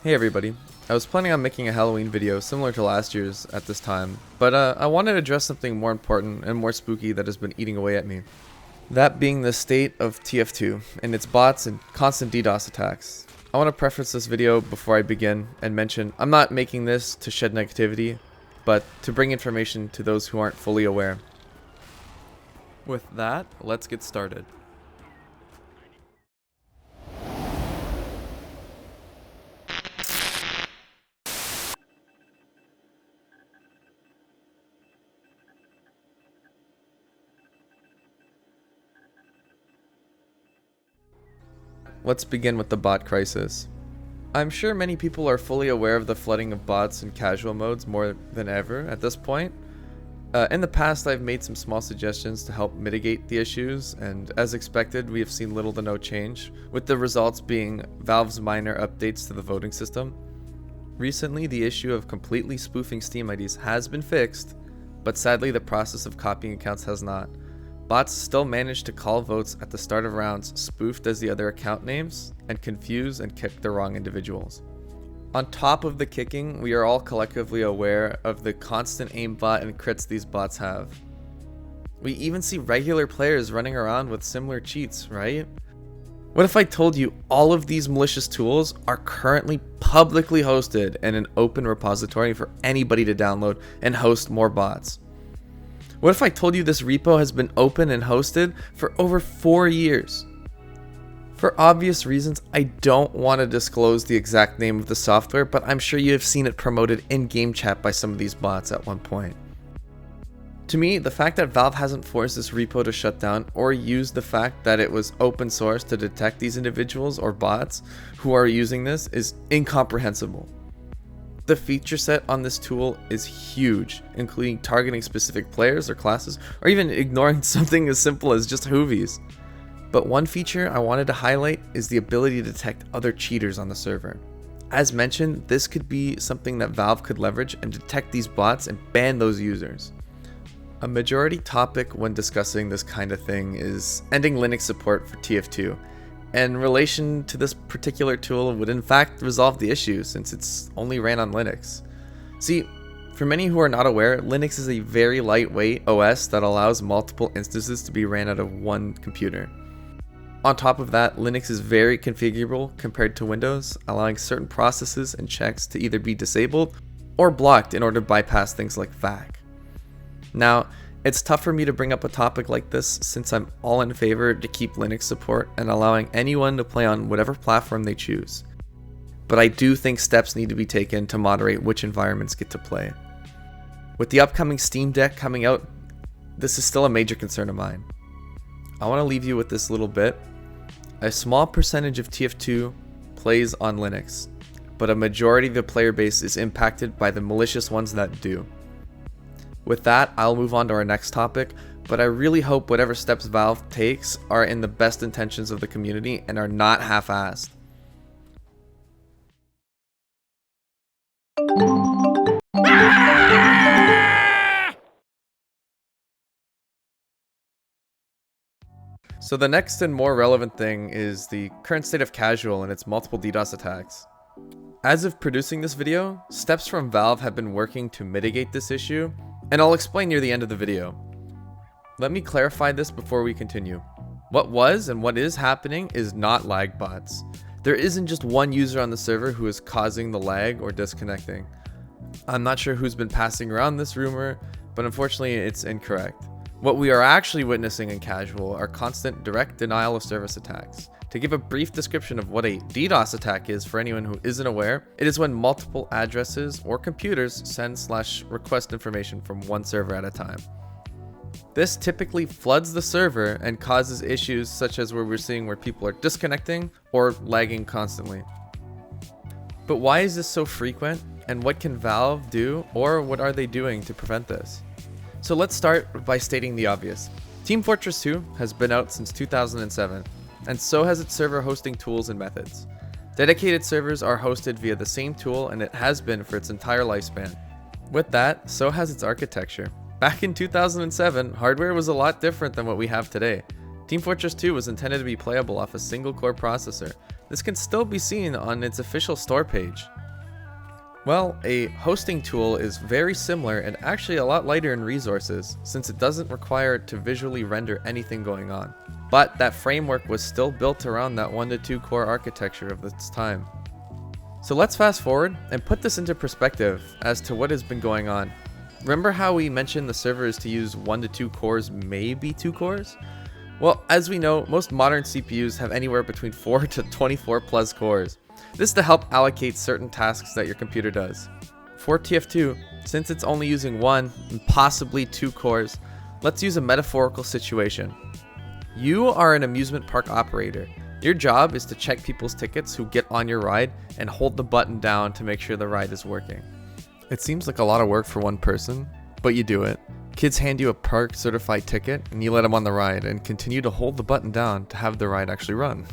Hey everybody, I was planning on making a Halloween video similar to last year's at this time, but I wanted to address something more important and more spooky that has been eating away at me. That being the state of TF2 and its bots and constant DDoS attacks. I want to preface this video before I begin and mention I'm not making this to shed negativity, but to bring information to those who aren't fully aware. With that, let's get started. Let's begin with the bot crisis. I'm sure many people are fully aware of the flooding of bots in casual modes more than ever at this point. In the past, I've made some small suggestions to help mitigate the issues, and as expected, we have seen little to no change, with the results being Valve's minor updates to the voting system. Recently, the issue of completely spoofing Steam IDs has been fixed, but sadly the process of copying accounts has not. Bots still manage to call votes at the start of rounds spoofed as the other account names and confuse and kick the wrong individuals. On top of the kicking, we are all collectively aware of the constant aimbot and crits these bots have. We even see regular players running around with similar cheats, right? What if I told you all of these malicious tools are currently publicly hosted in an open repository for anybody to download and host more bots? What if I told you this repo has been open and hosted for over 4 years? For obvious reasons, I don't want to disclose the exact name of the software, but I'm sure you have seen it promoted in game chat by some of these bots at one point. To me, the fact that Valve hasn't forced this repo to shut down or used the fact that it was open source to detect these individuals or bots who are using this is incomprehensible. The feature set on this tool is huge, including targeting specific players or classes, or even ignoring something as simple as just hoovies. But one feature I wanted to highlight is the ability to detect other cheaters on the server. As mentioned, this could be something that Valve could leverage and detect these bots and ban those users. A majority topic when discussing this kind of thing is ending Linux support for TF2. And relation to this particular tool would in fact resolve the issue since it's only ran on Linux. See, for many who are not aware, Linux is a very lightweight OS that allows multiple instances to be ran out of one computer. On top of that, Linux is very configurable compared to Windows, allowing certain processes and checks to either be disabled or blocked in order to bypass things like FAQ. Now, it's tough for me to bring up a topic like this since I'm all in favor to keep Linux support and allowing anyone to play on whatever platform they choose. But I do think steps need to be taken to moderate which environments get to play. With the upcoming Steam Deck coming out, this is still a major concern of mine. I want to leave you with this little bit. A small percentage of TF2 plays on Linux, but a majority of the player base is impacted by the malicious ones that do. With that, I'll move on to our next topic, but I really hope whatever steps Valve takes are in the best intentions of the community and are not half-assed. So the next and more relevant thing is the current state of casual and its multiple DDoS attacks. As of producing this video, steps from Valve have been working to mitigate this issue, and I'll explain near the end of the video. Let me clarify this before we continue. What was and what is happening is not lag bots. There isn't just one user on the server who is causing the lag or disconnecting. I'm not sure who's been passing around this rumor, but unfortunately it's incorrect. What we are actually witnessing in casual are constant direct denial of service attacks. To give a brief description of what a DDoS attack is for anyone who isn't aware, it is when multiple addresses or computers send/request information from one server at a time. This typically floods the server and causes issues such as where we're seeing where people are disconnecting or lagging constantly. But why is this so frequent, and what can Valve do, or what are they doing to prevent this? So let's start by stating the obvious. Team Fortress 2 has been out since 2007. And so has its server hosting tools and methods. Dedicated servers are hosted via the same tool, and it has been for its entire lifespan. With that, so has its architecture. Back in 2007, hardware was a lot different than what we have today. Team Fortress 2 was intended to be playable off a single core processor. This can still be seen on its official store page. Well, a hosting tool is very similar and actually a lot lighter in resources, since it doesn't require it to visually render anything going on. But that framework was still built around that 1 to 2 core architecture of its time. So let's fast forward and put this into perspective as to what has been going on. Remember how we mentioned the server is to use 1 to 2 cores, maybe 2 cores? Well, as we know, most modern CPUs have anywhere between 4 to 24 plus cores. This is to help allocate certain tasks that your computer does. For TF2, since it's only using 1 and possibly 2 cores, let's use a metaphorical situation. You are an amusement park operator. Your job is to check people's tickets who get on your ride and hold the button down to make sure the ride is working. It seems like a lot of work for one person, but you do it. Kids hand you a park certified ticket and you let them on the ride and continue to hold the button down to have the ride actually run.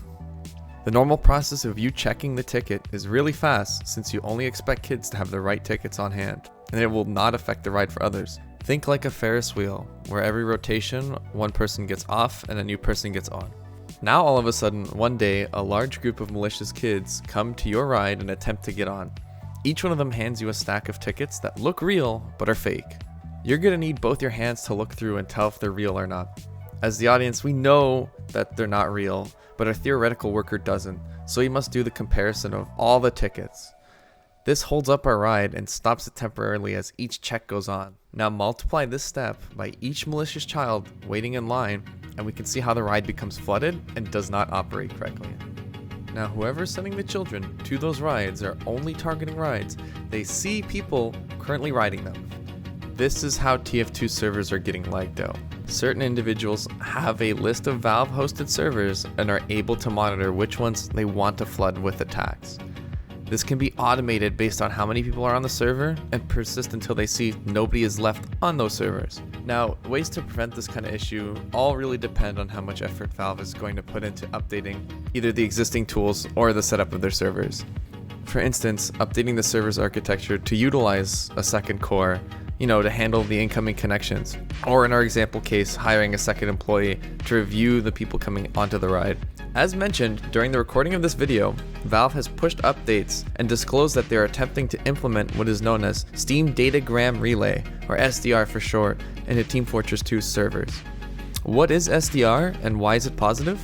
The normal process of you checking the ticket is really fast since you only expect kids to have the right tickets on hand, and it will not affect the ride for others. Think like a Ferris wheel, where every rotation, one person gets off and a new person gets on. Now all of a sudden, one day, a large group of malicious kids come to your ride and attempt to get on. Each one of them hands you a stack of tickets that look real, but are fake. You're gonna need both your hands to look through and tell if they're real or not. As the audience, we know that they're not real, but our theoretical worker doesn't, so we must do the comparison of all the tickets. This holds up our ride and stops it temporarily as each check goes on. Now multiply this step by each malicious child waiting in line, and we can see how the ride becomes flooded and does not operate correctly. Now whoever's sending the children to those rides are only targeting rides they see people currently riding them. This is how TF2 servers are getting lagged out. Certain individuals have a list of Valve hosted servers and are able to monitor which ones they want to flood with attacks. This can be automated based on how many people are on the server and persist until they see nobody is left on those servers. Now, ways to prevent this kind of issue all really depend on how much effort Valve is going to put into updating either the existing tools or the setup of their servers. For instance, updating the server's architecture to utilize a second core, to handle the incoming connections, or in our example case, hiring a second employee to review the people coming onto the ride. As mentioned, during the recording of this video, Valve has pushed updates and disclosed that they are attempting to implement what is known as Steam Datagram Relay, or SDR for short, into Team Fortress 2 servers. What is SDR and why is it positive?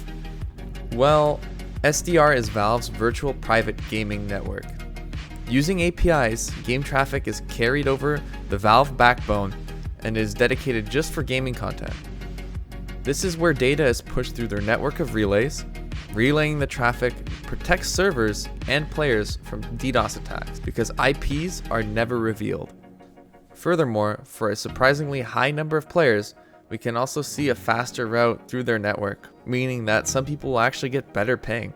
Well, SDR is Valve's virtual private gaming network. Using APIs, game traffic is carried over the Valve backbone and is dedicated just for gaming content. This is where data is pushed through their network of relays. Relaying the traffic protects servers and players from DDoS attacks because IPs are never revealed. Furthermore, for a surprisingly high number of players, we can also see a faster route through their network, meaning that some people will actually get better ping.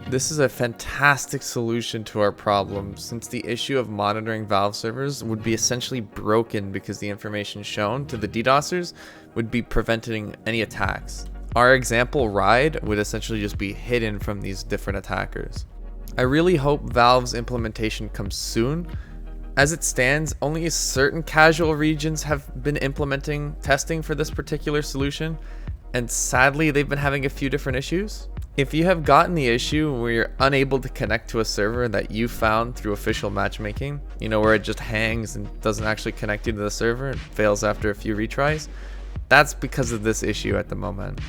This is a fantastic solution to our problem, since the issue of monitoring Valve servers would be essentially broken because the information shown to the DDoSers would be preventing any attacks. Our example ride would essentially just be hidden from these different attackers. I really hope Valve's implementation comes soon. As it stands, only certain casual regions have been implementing testing for this particular solution, and sadly they've been having a few different issues. If you have gotten the issue where you're unable to connect to a server that you found through official matchmaking, where it just hangs and doesn't actually connect you to the server and fails after a few retries, that's because of this issue at the moment.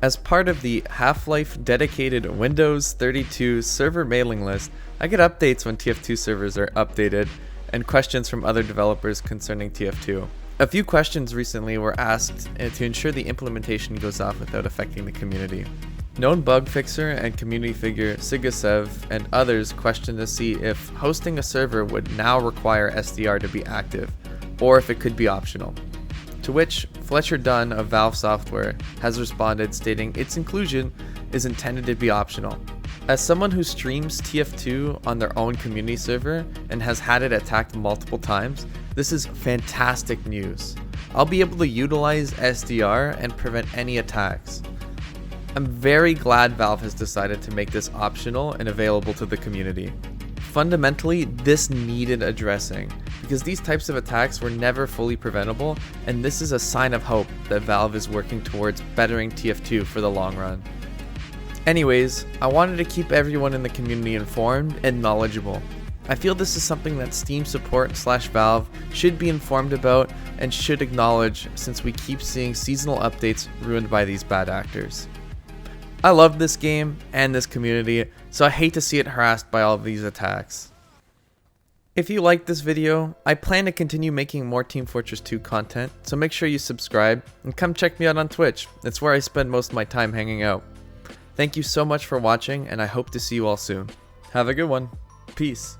As part of the Half-Life dedicated Windows 32 server mailing list, I get updates when TF2 servers are updated and questions from other developers concerning TF2. A few questions recently were asked to ensure the implementation goes off without affecting the community. Known bug fixer and community figure Sigasev and others questioned to see if hosting a server would now require SDR to be active, or if it could be optional. To which Fletcher Dunn of Valve Software has responded stating its inclusion is intended to be optional. As someone who streams TF2 on their own community server and has had it attacked multiple times, this is fantastic news. I'll be able to utilize SDR and prevent any attacks. I'm very glad Valve has decided to make this optional and available to the community. Fundamentally, this needed addressing, because these types of attacks were never fully preventable, and this is a sign of hope that Valve is working towards bettering TF2 for the long run. Anyways, I wanted to keep everyone in the community informed and knowledgeable. I feel this is something that Steam support / Valve should be informed about and should acknowledge, since we keep seeing seasonal updates ruined by these bad actors. I love this game and this community, so I hate to see it harassed by all of these attacks. If you liked this video, I plan to continue making more Team Fortress 2 content, so make sure you subscribe and come check me out on Twitch. It's where I spend most of my time hanging out. Thank you so much for watching, and I hope to see you all soon. Have a good one. Peace.